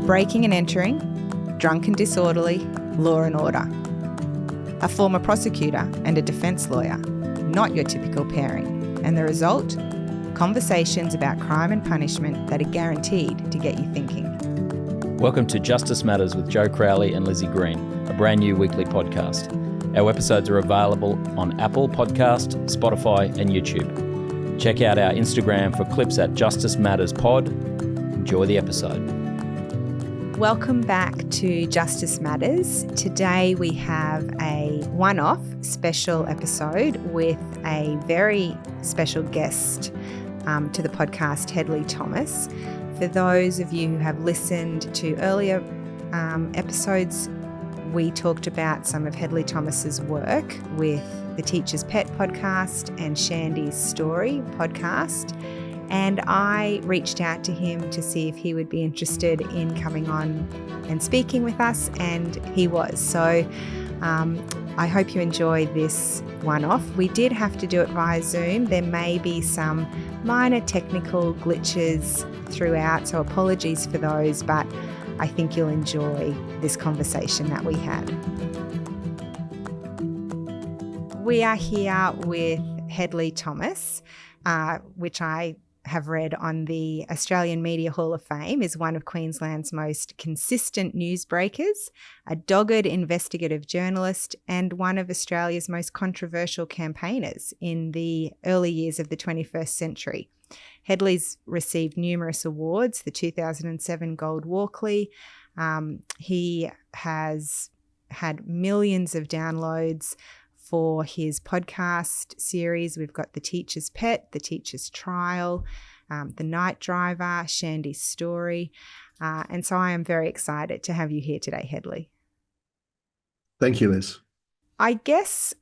breaking and entering, drunk and disorderly, law and order. A former prosecutor and a defence lawyer, not your typical pairing. And the result? Conversations about crime and punishment that are guaranteed to get you thinking. Welcome to Justice Matters with Joe Crowley and Lizzie Green, a brand new weekly podcast. Our episodes are available on Apple Podcast, Spotify and YouTube. Check out our Instagram for clips at Justice Matters Pod. Enjoy the episode. Welcome back to Justice Matters. Today we have a one-off special episode with a very special guest to the podcast, Hedley Thomas. For those of you who have listened to earlier episodes, we talked about some of Hedley Thomas's work with the Teacher's Pet podcast and Shandy's Story podcast. And I reached out to him to see if he would be interested in coming on and speaking with us, and he was. So I hope you enjoy this one-off. We did have to do it via Zoom. There may be some minor technical glitches throughout, so apologies for those, but I think you'll enjoy this conversation that we had. We are here with Hedley Thomas, which I have read on the Australian Media Hall of Fame, is one of Queensland's most consistent newsbreakers, a dogged investigative journalist, and one of Australia's most controversial campaigners in the early years of the 21st century. Hedley's received numerous awards, the 2007 Gold Walkley. He has had millions of downloads for his podcast series. We've got The Teacher's Pet, The Teacher's Trial, The Night Driver, Shandy's Story. And so I am very excited to have you here today, Hedley. Thank you, Liz. I guess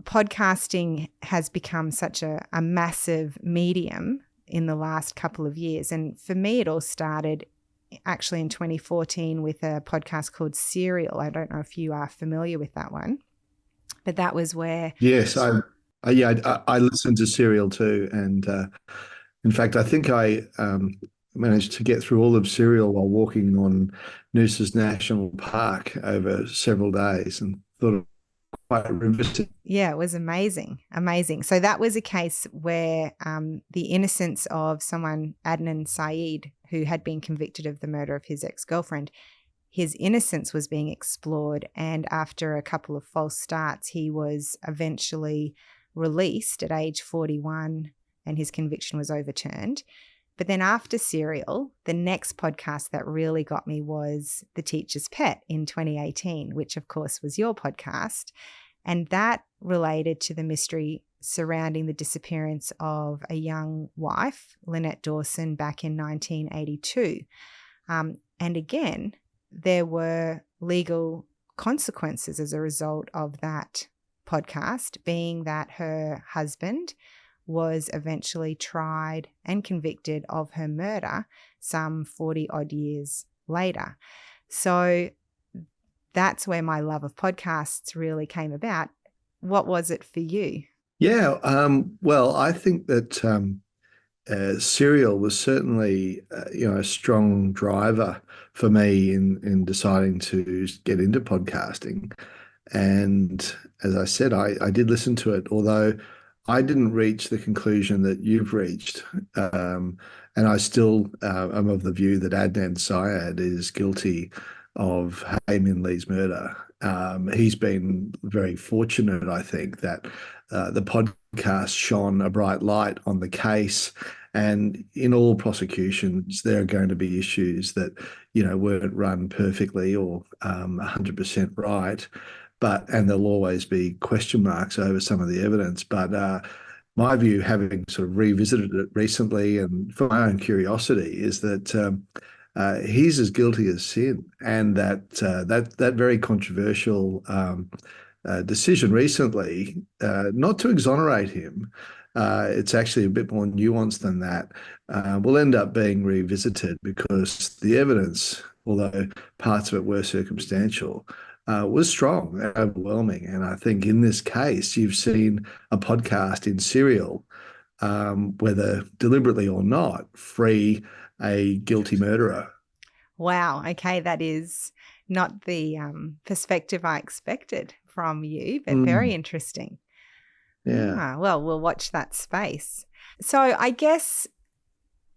podcasting has become such a massive medium in the last couple of years. And for me, it all started actually in 2014 with a podcast called Serial. I don't know if you are familiar with that one. But that was where... Yes, I listened to Serial too. And in fact, I think I managed to get through all of Serial while walking on Noosa's National Park over several days and thought it was quite riveting. Yeah, it was amazing. So that was a case where the innocence of someone, Adnan Syed, who had been convicted of the murder of his ex-girlfriend, his innocence was being explored, and after a couple of false starts, he was eventually released at age 41 and his conviction was overturned. But then after Serial, the next podcast that really got me was The Teacher's Pet in 2018, which of course was your podcast. And that related to the mystery surrounding the disappearance of a young wife, Lynette Dawson, back in 1982. And again, there were legal consequences as a result of that podcast, being that her husband was eventually tried and convicted of her murder some 40 odd years later. So that's where my love of podcasts really came about. What was it for you? Yeah, well, I think that Serial was certainly, a strong driver for me in deciding to get into podcasting. And as I said, I did listen to it, although I didn't reach the conclusion that you've reached. And I still am of the view that Adnan Syed is guilty of Hae Min Lee's murder. He's been very fortunate, I think, that the podcast shone a bright light on the case. And in all prosecutions, there are going to be issues that, weren't run perfectly or 100% right. And there'll always be question marks over some of the evidence. But my view, having sort of revisited it recently and for my own curiosity, is that he's as guilty as sin, and that very controversial decision recently, not to exonerate him, it's actually a bit more nuanced than that, will end up being revisited because the evidence, although parts of it were circumstantial, was strong and overwhelming. And I think in this case, you've seen a podcast in Serial, whether deliberately or not, free a guilty murderer. Wow. Okay, that is not the perspective I expected from you, but very Mm, interesting. yeah. Well, we'll watch that space. So I guess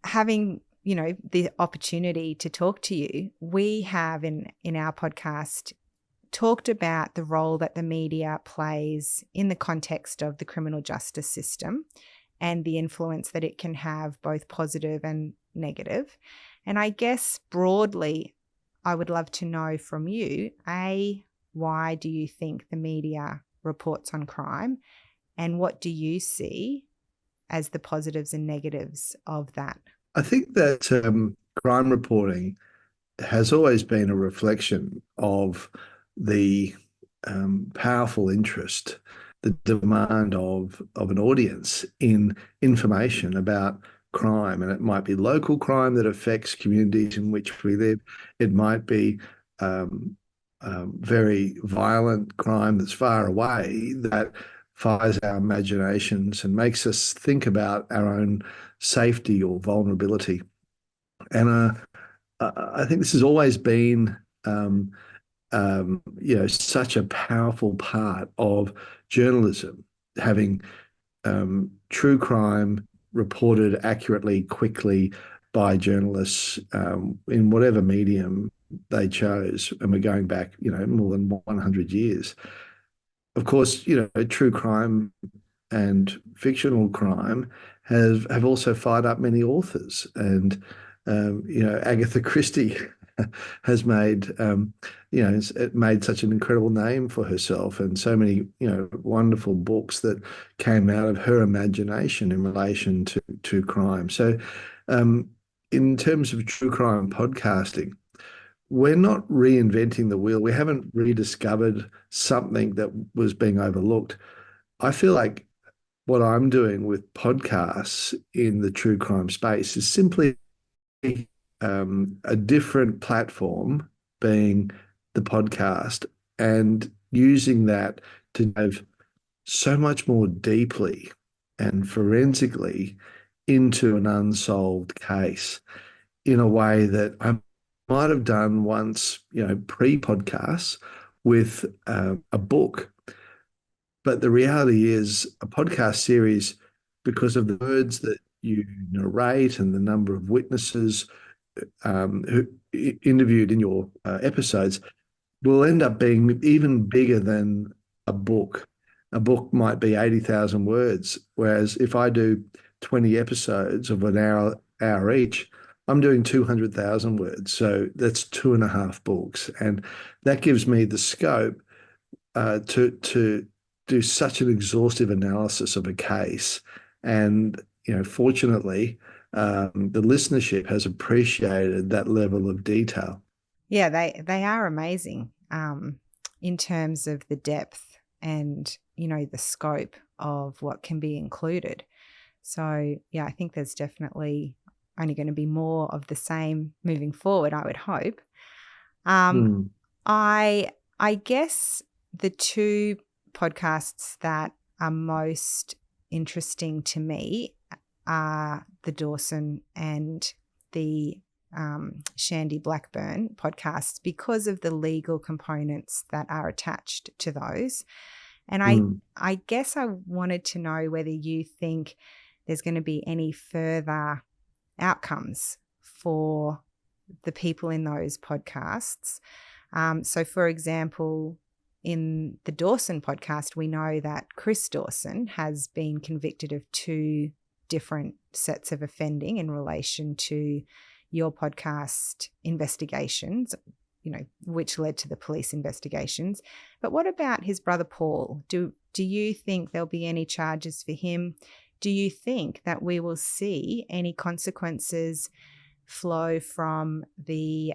having the opportunity to talk to you, we have in our podcast talked about the role that the media plays in the context of the criminal justice system and the influence that it can have, both positive and negative. And I guess broadly, I would love to know from you, A, why do you think the media reports on crime? And what do you see as the positives and negatives of that? I think that crime reporting has always been a reflection of the powerful interest, the demand of an audience in information about crime. And it might be local crime that affects communities in which we live. It might be very violent crime that's far away that fires our imaginations and makes us think about our own safety or vulnerability. And I think this has always been, such a powerful part of journalism, having true crime reported accurately, quickly by journalists in whatever medium they chose. And we're going back, more than 100 years. Of course, true crime and fictional crime have also fired up many authors. And, Agatha Christie has made, it made such an incredible name for herself and so many, wonderful books that came out of her imagination in relation to crime. So, in terms of true crime podcasting, we're not reinventing the wheel. We haven't rediscovered something that was being overlooked. I feel like what I'm doing with podcasts in the true crime space is simply a different platform, being the podcast, and using that to dive so much more deeply and forensically into an unsolved case in a way that I might have done once, pre-podcasts with a book. But the reality is, a podcast series, because of the words that you narrate and the number of witnesses who interviewed in your episodes, will end up being even bigger than a book. A book might be 80,000 words, whereas if I do 20 episodes of an hour each, I'm doing 200,000 words. So that's 2.5 books. And that gives me the scope to do such an exhaustive analysis of a case. And, fortunately, the listenership has appreciated that level of detail. Yeah, they are amazing in terms of the depth and, the scope of what can be included. So, yeah, I think there's definitely only going to be more of the same moving forward, I would hope. Mm, I guess the two podcasts that are most interesting to me are the Dawson and the Shandy Blackburn podcasts because of the legal components that are attached to those. And mm. I guess I wanted to know whether you think there's going to be any further outcomes for the people in those podcasts. So, for example, in the Dawson podcast, we know that Chris Dawson has been convicted of 2 different sets of offending in relation to your podcast investigations, which led to the police investigations. But what about his brother Paul? Do you think there'll be any charges for him? Do you think that we will see any consequences flow from the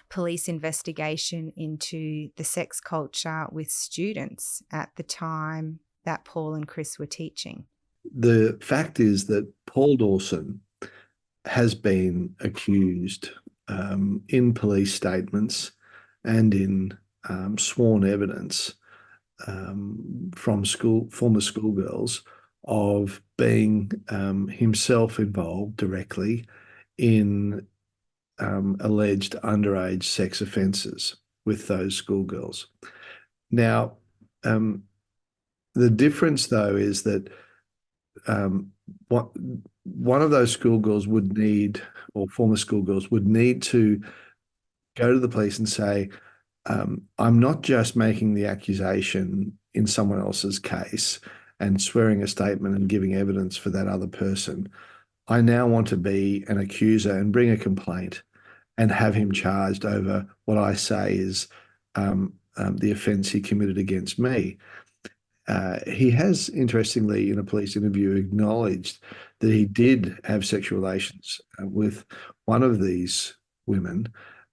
police investigation into the sex culture with students at the time that Paul and Chris were teaching? The fact is that Paul Dawson has been accused in police statements and in sworn evidence from former schoolgirls of being himself involved directly in alleged underage sex offences with those schoolgirls. Now, the difference, though, is that one of those schoolgirls would need, or former schoolgirls would need to go to the police and say, I'm not just making the accusation in someone else's case and swearing a statement and giving evidence for that other person. I now want to be an accuser and bring a complaint and have him charged over what I say is the offence he committed against me. He has, interestingly, in a police interview, acknowledged that he did have sexual relations with one of these women,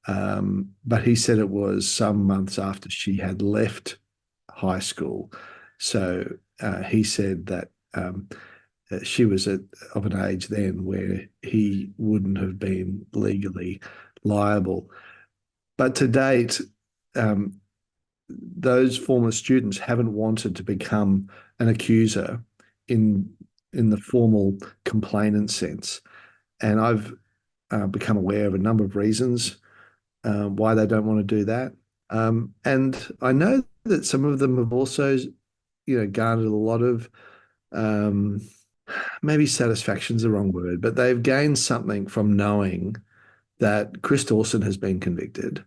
but he said it was some months after she had left high school. So he said that she was of an age then where he wouldn't have been legally liable. But to date, those former students haven't wanted to become an accuser in the formal complainant sense. And I've become aware of a number of reasons why they don't want to do that. And I know that some of them have also, garnered a lot of maybe satisfaction's the wrong word, but they've gained something from knowing that Chris Dawson has been convicted.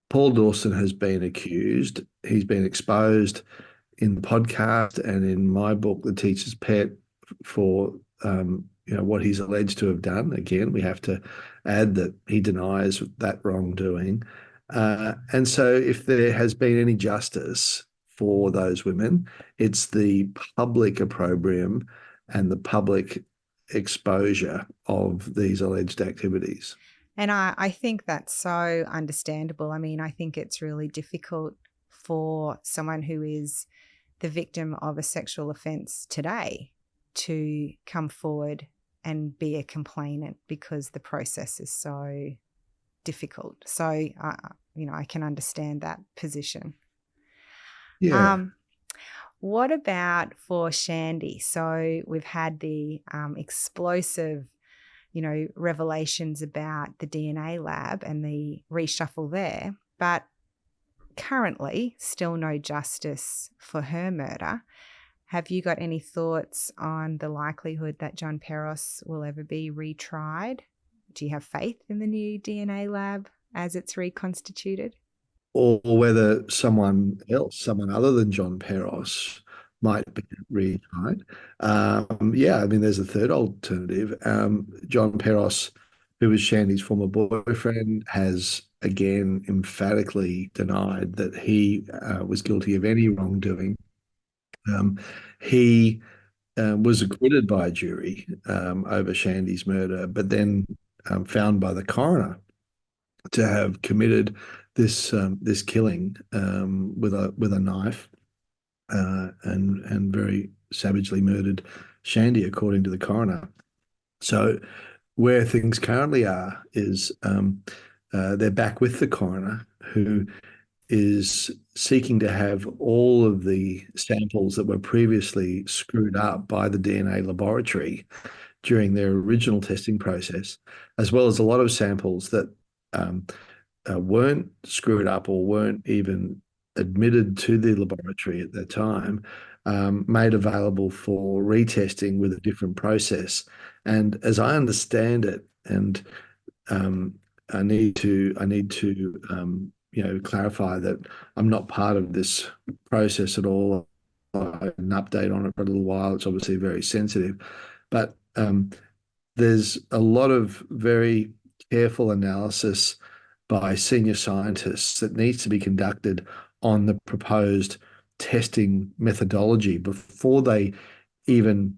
Paul Dawson has been accused. He's been exposed in the podcast and in my book, The Teacher's Pet, for what he's alleged to have done. Again, we have to add that he denies that wrongdoing. And so if there has been any justice for those women, it's the public opprobrium and the public exposure of these alleged activities. And I think that's so understandable. I mean, I think it's really difficult for someone who is the victim of a sexual offence today to come forward and be a complainant because the process is so difficult. So, I can understand that position. Yeah. What about for Shandy? So we've had the explosive revelations about the DNA lab and the reshuffle there, but currently still no justice for her murder. Have you got any thoughts on the likelihood that John Peros will ever be retried? Do you have faith in the new DNA lab as it's reconstituted? Or whether someone else, someone other than John Peros, might be retried. There's a third alternative. John Peros, who was Shandy's former boyfriend, has again emphatically denied that he was guilty of any wrongdoing. He was acquitted by a jury over Shandy's murder, but then found by the coroner to have committed this killing with a knife and very savagely murdered Shandy, according to the coroner. So where things currently are is they're back with the coroner, who is seeking to have all of the samples that were previously screwed up by the DNA laboratory during their original testing process, as well as a lot of samples that weren't screwed up or weren't even admitted to the laboratory at that time, made available for retesting with a different process. And as I understand it, and I need to clarify that I'm not part of this process at all. I had an update on it for a little while. It's obviously very sensitive, but there's a lot of very careful analysis by senior scientists that needs to be conducted on the proposed testing methodology before they even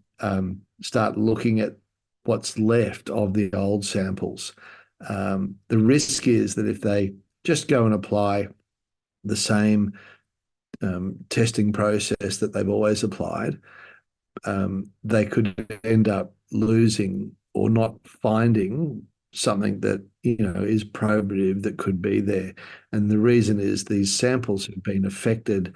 start looking at what's left of the old samples. The risk is that if they just go and apply the same testing process that they've always applied, they could end up losing or not finding something that is probative that could be there. And the reason is these samples have been affected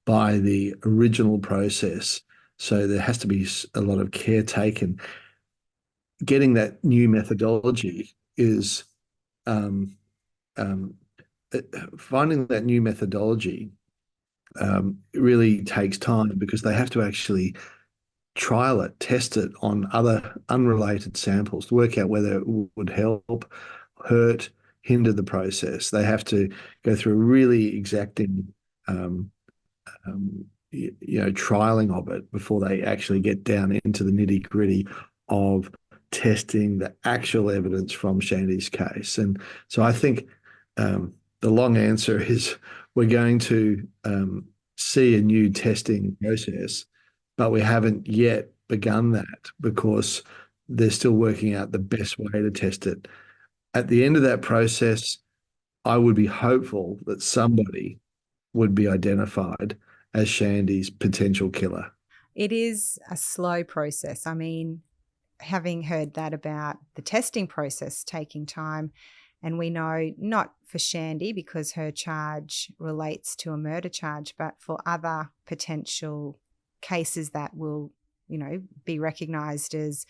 by the original process, so there has to be a lot of care taken. Getting that new methodology is um, um, finding that new methodology really takes time because they have to actually trial it, test it on other unrelated samples to work out whether it would help, hurt, hinder the process. They have to go through a really exacting, trialing of it before they actually get down into the nitty gritty of testing the actual evidence from Shandy's case. And so I think the long answer is we're going to see a new testing process, but we haven't yet begun that because they're still working out the best way to test it. At the end of that process, I would be hopeful that somebody would be identified as Shandy's potential killer. It is a slow process. I mean, having heard that about the testing process taking time, and we know not for Shandy because her charge relates to a murder charge, but for other potential cases that will, be recognised as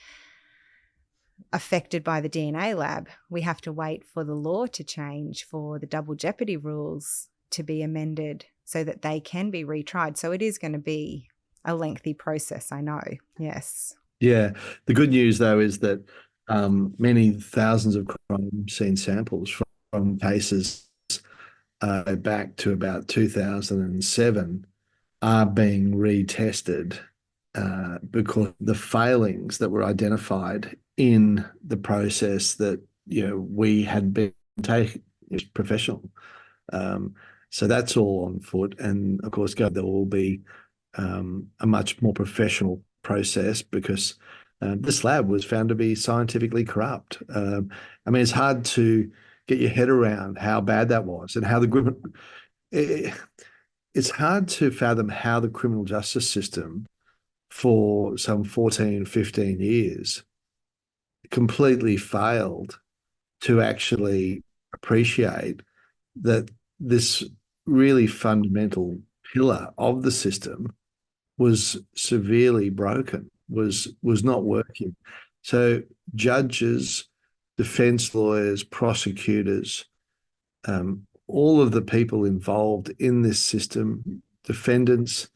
affected by the DNA lab, we have to wait for the law to change, for the double jeopardy rules to be amended so that they can be retried. So it is going to be a lengthy process, I know. Yes. Yeah. The good news, though, is that many thousands of crime scene samples from cases back to about 2007 are being retested because the failings that were identified in the process that we had been taking is professional. So that's all on foot, and of course, there will be a much more professional process because this lab was found to be scientifically corrupt. I mean, it's hard to get your head around how bad that was and how it's hard to fathom how the criminal justice system for some 14, 15 years completely failed to actually appreciate that this really fundamental pillar of the system was severely broken, was not working. So judges, defense lawyers, prosecutors, all of the people involved in this system, defendants,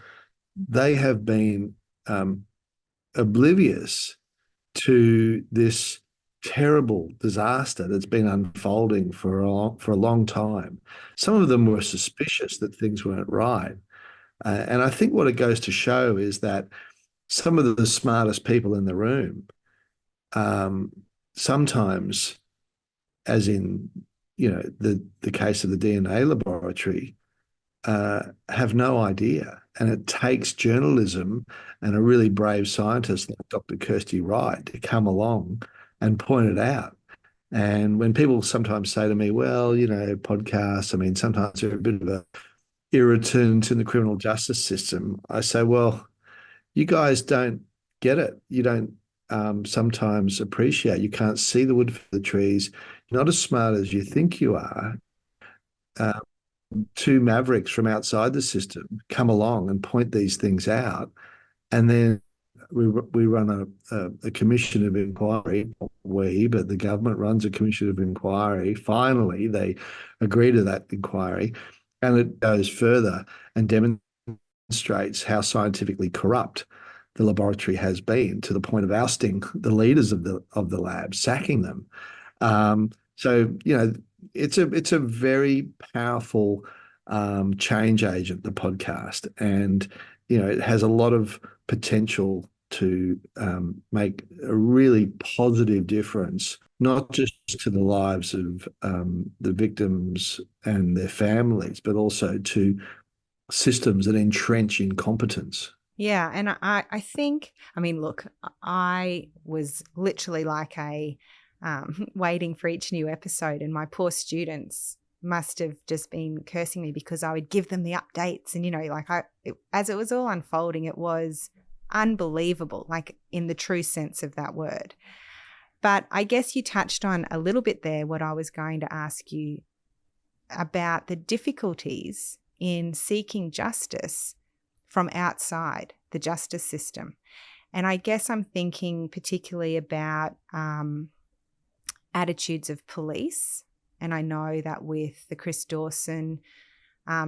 they have been oblivious to this terrible disaster that's been unfolding for a long time. Some of them were suspicious that things weren't right. And I think what it goes to show is that some of the smartest people in the room sometimes, as in, the case of the DNA laboratory, have no idea. And it takes journalism and a really brave scientist like Dr. Kirsty Wright to come along and point it out. And when people sometimes say to me, well, podcasts, I mean, sometimes they're a bit of a irritant in the criminal justice system, I say, well, you guys don't get it. You don't sometimes appreciate. You can't see the wood for the trees. You're not as smart as you think you are. Two mavericks from outside the system come along and point these things out, and then we run a commission of inquiry. But the government runs a commission of inquiry. Finally, they agree to that inquiry, and it goes further and demonstrates how scientifically corrupt the laboratory has been, to the point of ousting the leaders of the lab, sacking them. So it's a very powerful change agent, the podcast, and it has a lot of potential to make a really positive difference, not just to the lives of the victims and their families, but also to systems that entrench incompetence. Yeah. And I think, I mean, look, I was literally like waiting for each new episode, and my poor students must have just been cursing me because I would give them the updates. And, as it was all unfolding, it was unbelievable, like in the true sense of that word. But I guess you touched on a little bit there what I was going to ask you about, the difficulties in seeking justice from outside the justice system. And I guess I'm thinking particularly about attitudes of police And I know that with the Chris Dawson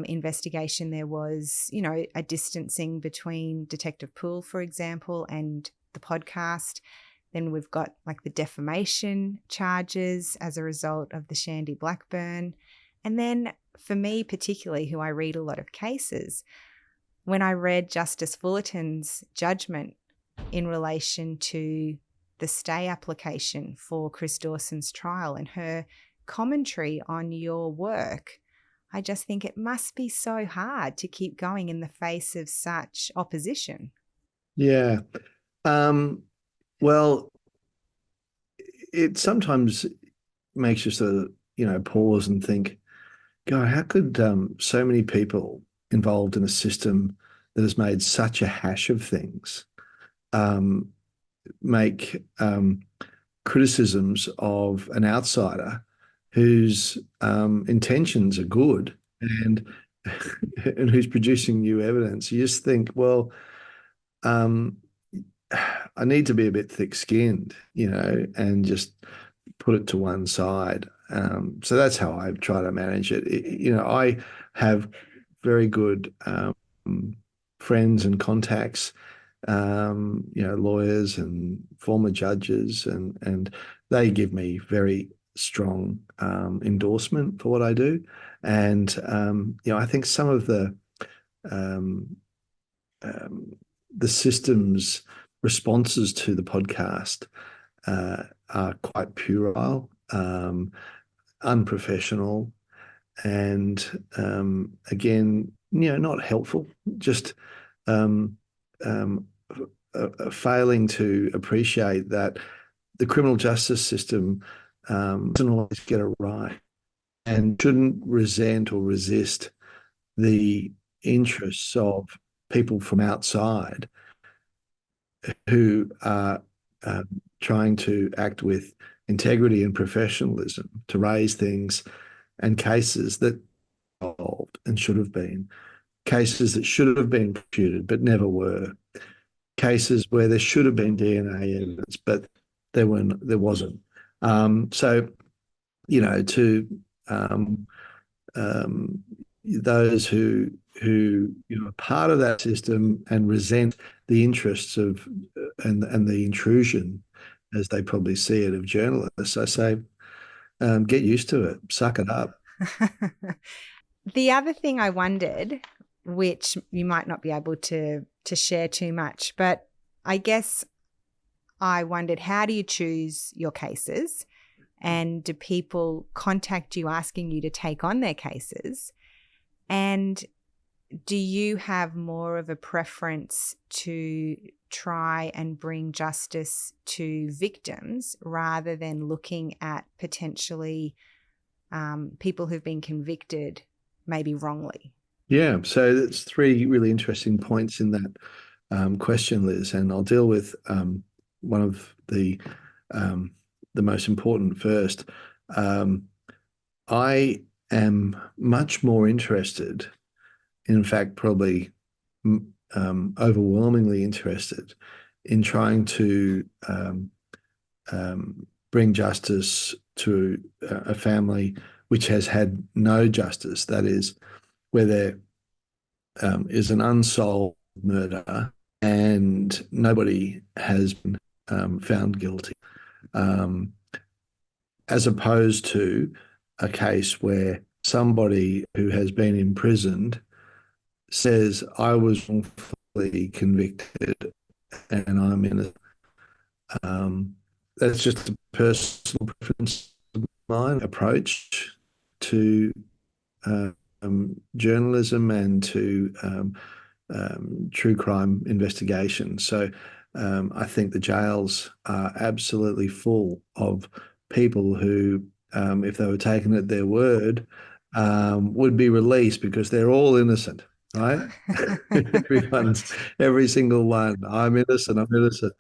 investigation, there was, a distancing between Detective Poole, for example, and the podcast. Then we've got like the defamation charges as a result of the Shandy Blackburn. And then for me particularly, who I read a lot of cases, when I read Justice Fullerton's judgment in relation to the stay application for Chris Dawson's trial and her commentary on your work, I just think it must be so hard to keep going in the face of such opposition. Yeah. Well, it sometimes makes you sort of, pause and think, God, how could so many people involved in a system that has made such a hash of things um, make criticisms of an outsider whose intentions are good and and who's producing new evidence? You just think, well, um, I need to be a bit thick-skinned, and just put it to one side. So that's how I try to manage it. I have very good friends and contacts, lawyers and former judges, and they give me very strong endorsement for what I do. And I think some of um, the system's responses to the podcast are quite puerile, unprofessional, and again, not helpful. Just failing to appreciate that the criminal justice system doesn't always get it right and shouldn't resent or resist the interests of people from outside who are trying to act with integrity and professionalism to raise things and cases that are solved and should have been, cases that should have been prosecuted but never were, cases where there should have been DNA evidence but there wasn't. So, to those who are part of that system and resent the interests of and the intrusion, as they probably see it, of journalists, I say, get used to it, suck it up. The other thing I wondered, which you might not be able to share too much, but I guess I wondered, how do you choose your cases? And do people contact you asking you to take on their cases? And do you have more of a preference to try and bring justice to victims rather than looking at potentially people who've been convicted maybe wrongly? Yeah, so that's three really interesting points in that question, Liz, and I'll deal with one of the most important first. I am much more interested, in fact, probably overwhelmingly interested in trying to bring justice to a family which has had no justice. That is, where there is an unsolved murder and nobody has been found guilty, as opposed to a case where somebody who has been imprisoned says, I was wrongfully convicted and I'm innocent. That's just a personal preference of mine, approach to journalism and to true crime investigation. So I think the jails are absolutely full of people who, if they were taken at their word, would be released because they're all innocent, right? Every single one. I'm innocent. I'm innocent.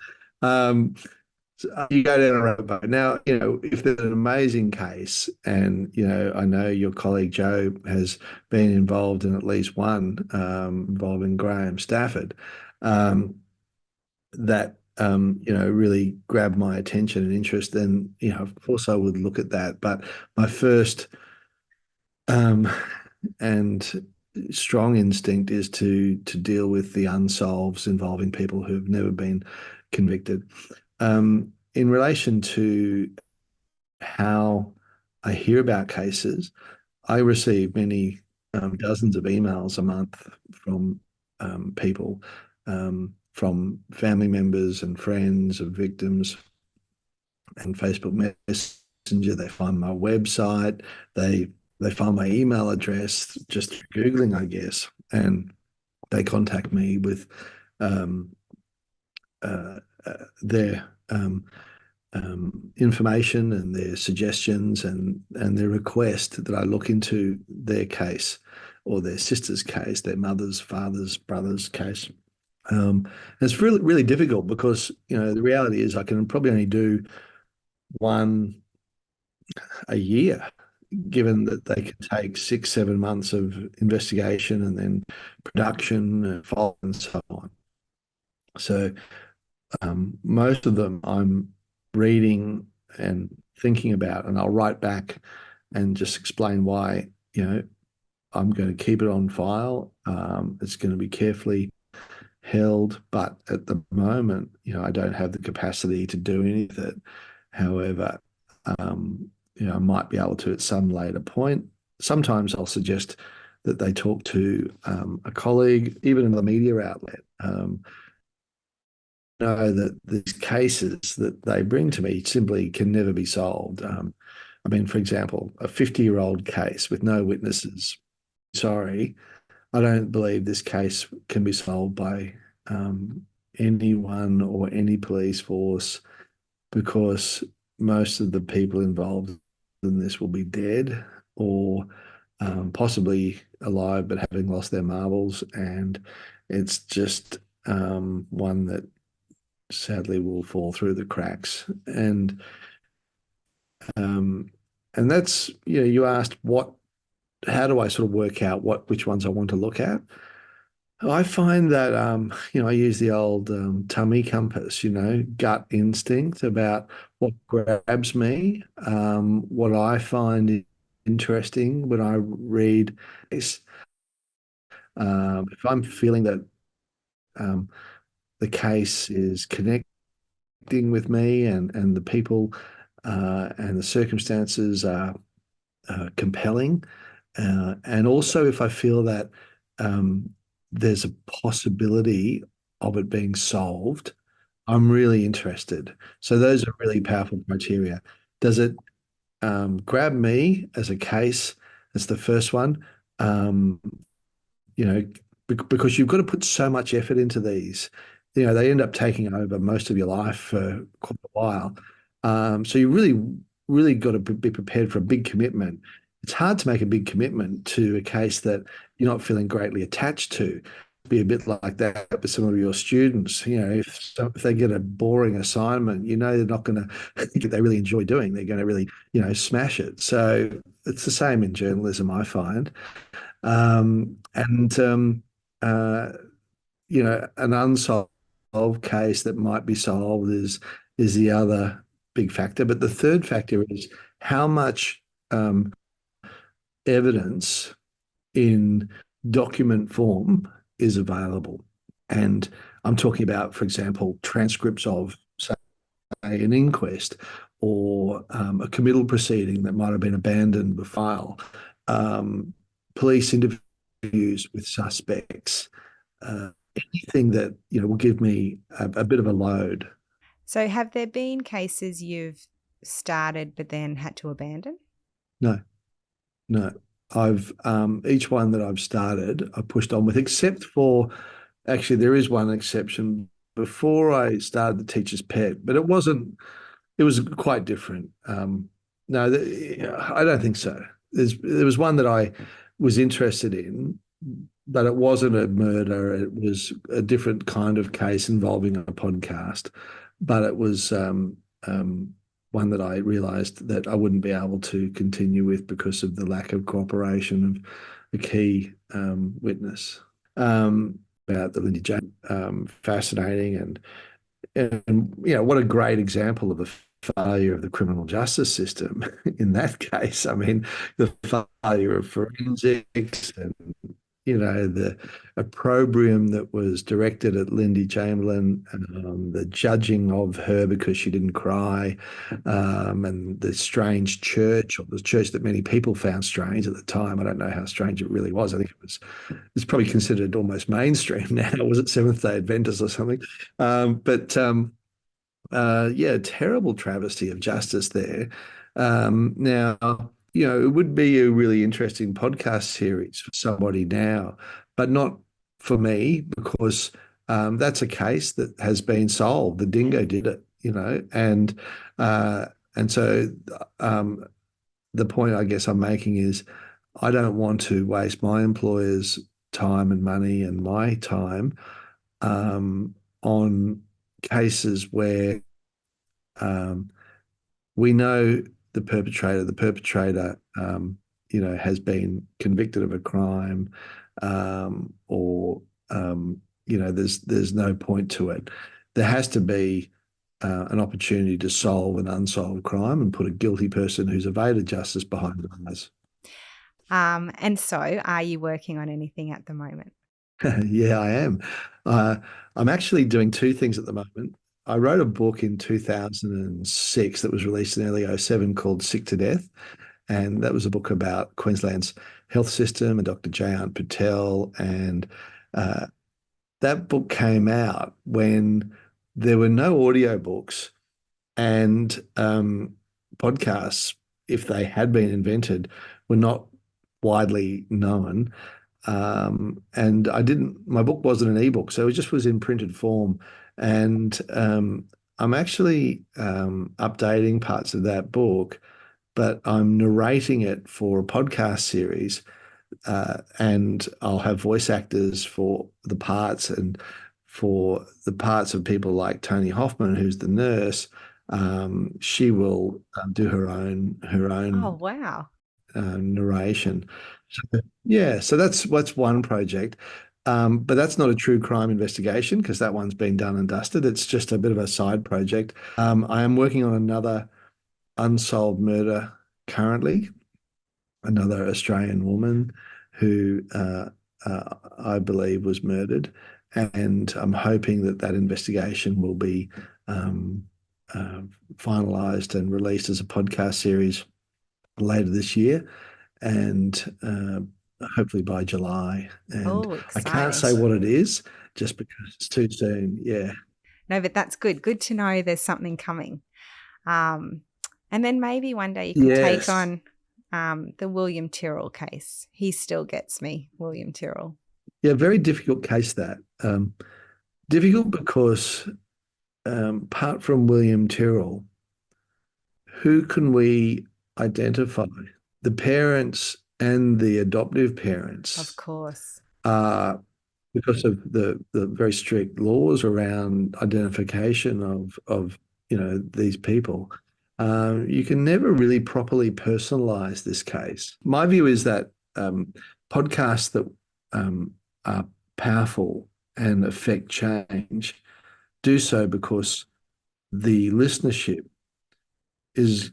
So you go down a rabbit hole. Now, if there's an amazing case, and I know your colleague Joe has been involved in at least one involving Graham Stafford, that really grabbed my attention and interest, then, of course I would look at that. But my first um, and strong instinct is to deal with the unsolveds involving people who've never been convicted. In relation to how I hear about cases, I receive many dozens of emails a month from people, from family members and friends of victims, and Facebook Messenger. They find my website. They find my email address just through Googling, I guess, and they contact me with um, their information and their suggestions, and their request that I look into their case or their sister's case, their mother's, father's, brother's case. It's really, really difficult because, the reality is I can probably only do one a year, given that they can take 6, 7 months of investigation and then production and follow and so on. So most of them I'm reading and thinking about, and I'll write back and just explain why, I'm going to keep it on file. It's going to be carefully held, but at the moment, I don't have the capacity to do any of it. However, I might be able to at some later point. Sometimes I'll suggest that they talk to a colleague, even in the media outlet. Know that these cases that they bring to me simply can never be solved. For example, a 50-year-old case with no witnesses. Sorry, I don't believe this case can be solved by anyone or any police force, because most of the people involved in this will be dead, or possibly alive but having lost their marbles, and it's just one that sadly will fall through the cracks. And that's, you asked how do I sort of work out which ones I want to look at? I find that I use the old tummy compass, gut instinct about what grabs me, what I find interesting when I read this. If I'm feeling that um, the case is connecting with me, and the people and the circumstances are compelling, and also if I feel that um, there's a possibility of it being solved, I'm really interested. So those are really powerful criteria. Does it grab me as a case? That's the first one. Um, you know, because you've got to put so much effort into these. They end up taking over most of your life for quite a while. So you really, really got to be prepared for a big commitment. It's hard to make a big commitment to a case that you're not feeling greatly attached to. Be a bit like that with some of your students. If they get a boring assignment, they're not going to think that they really enjoy doing. They're going to really, smash it. So it's the same in journalism, I find. And uh, an unsolved case that might be solved is the other big factor. But the third factor is how much evidence in document form is available. And I'm talking about, for example, transcripts of, say, an inquest, or a committal proceeding that might have been abandoned with file, police interviews with suspects, uh, anything that will give me a bit of a load. So have there been cases you've started but then had to abandon? No, no. I've each one that I've started, I pushed on with, except for, actually, there is one exception. Before I started The Teacher's Pet, but it was quite different. No, I don't think so. There was one that I was interested in, but it wasn't a murder. It was a different kind of case involving a podcast, but it was one that I realised that I wouldn't be able to continue with because of the lack of cooperation of the key witness. About the Lindy Jane, fascinating, and And what a great example of the failure of the criminal justice system in that case. I mean, the failure of forensics and the opprobrium that was directed at Lindy Chamberlain, the judging of her because she didn't cry, and the strange church, or the church that many people found strange at the time. I don't know how strange it really was. I think it's probably considered almost mainstream now. Was it Seventh-day Adventist or something? Yeah, terrible travesty of justice there. Now, it would be a really interesting podcast series for somebody now, but not for me because that's a case that has been solved. The dingo did it, and so um, the point I guess I'm making is I don't want to waste my employer's time and money and my time on cases where um, we know the perpetrator. The perpetrator, has been convicted of a crime, or there's no point to it. There has to be an opportunity to solve an unsolved crime and put a guilty person who's evaded justice behind bars. And so, are you working on anything at the moment? Yeah, I am. Uh, I'm actually doing two things at the moment. I wrote a book in 2006 that was released in early '07 called Sick to Death. And that was a book about Queensland's health system and Dr. Jayant Patel. And uh, that book came out when there were no audiobooks and podcasts, if they had been invented, were not widely known. And my book wasn't an ebook, so it just was in printed form. And I'm actually updating parts of that book, but I'm narrating it for a podcast series, and I'll have voice actors for the parts, and for the parts of people like Tony Hoffman, who's the nurse. She will do her own Oh, wow. narration. So, yeah, so that's one project. But that's not a true crime investigation because that one's been done and dusted. It's just a bit of a side project. I am working on another unsolved murder currently, another Australian woman who I believe was murdered. And I'm hoping that that investigation will be um, uh, finalised and released as a podcast series later this year, and hopefully by July. And Oh, I can't exciting. say what it is just because it's too soon. Yeah. No, but that's good. Good to know there's something coming. Um, and then maybe one day you could take Yes. on the William Tyrrell case. He still gets me, William Tyrrell. Yeah, very difficult case that. Difficult because apart from William Tyrrell, who can we identify? The parents and the adoptive Of parents course. are, because of the very strict laws around identification of these people. You can never really properly personalize this case. My view is that podcasts that are powerful and affect change do so because the listenership is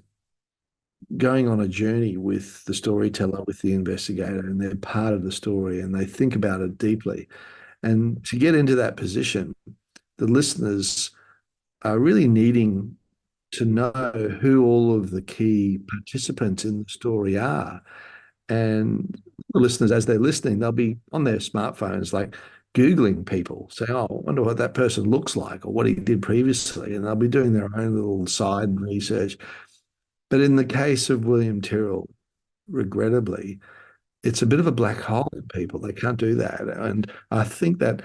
going on a journey with the storyteller, with the investigator, and they're part of the story and they think about it deeply. And to get into that position, the listeners are really needing to know who all of the key participants in the story are. And the listeners, as they're listening, they'll be on their smartphones, like Googling people, saying, oh, I wonder what that person looks like or what he did previously. And they'll be doing their own little side research. But in the case of William Tyrrell, regrettably, it's a bit of a black hole in people. They can't do that. And I think that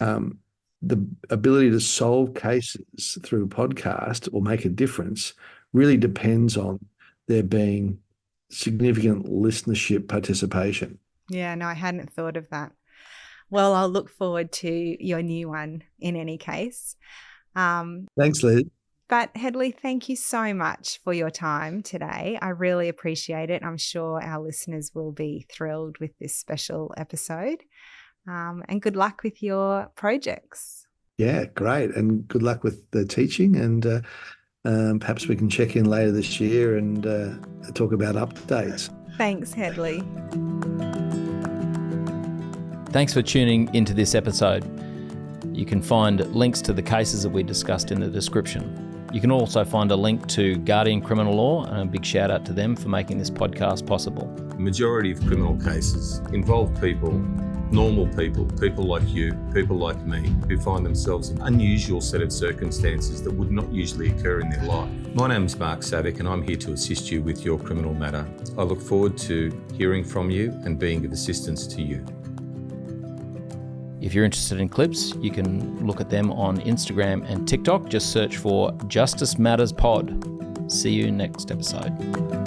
um, the ability to solve cases through a podcast or make a difference really depends on there being significant listenership participation. Yeah, no, I hadn't thought of that. Well, I'll look forward to your new one in any case. Um, Thanks, Liz. but Hedley, thank you so much for your time today. I really appreciate it. I'm sure our listeners will be thrilled with this special episode. And good luck with your projects. Yeah, great. And good luck with the teaching. And perhaps we can check in later this year and talk about updates. Thanks, Hedley. Thanks for tuning into this episode. You can find links to the cases that we discussed in the description. You can also find a link to Guardian Criminal Law, and a big shout out to them for making this podcast possible. The majority of criminal cases involve people, normal people, people like you, people like me, who find themselves in an unusual set of circumstances that would not usually occur in their life. My name's Mark Savick and I'm here to assist you with your criminal matter. I look forward to hearing from you and being of assistance to you. If you're interested in clips, you can look at them on Instagram and TikTok. Just search for Justice Matters Pod. See you next episode.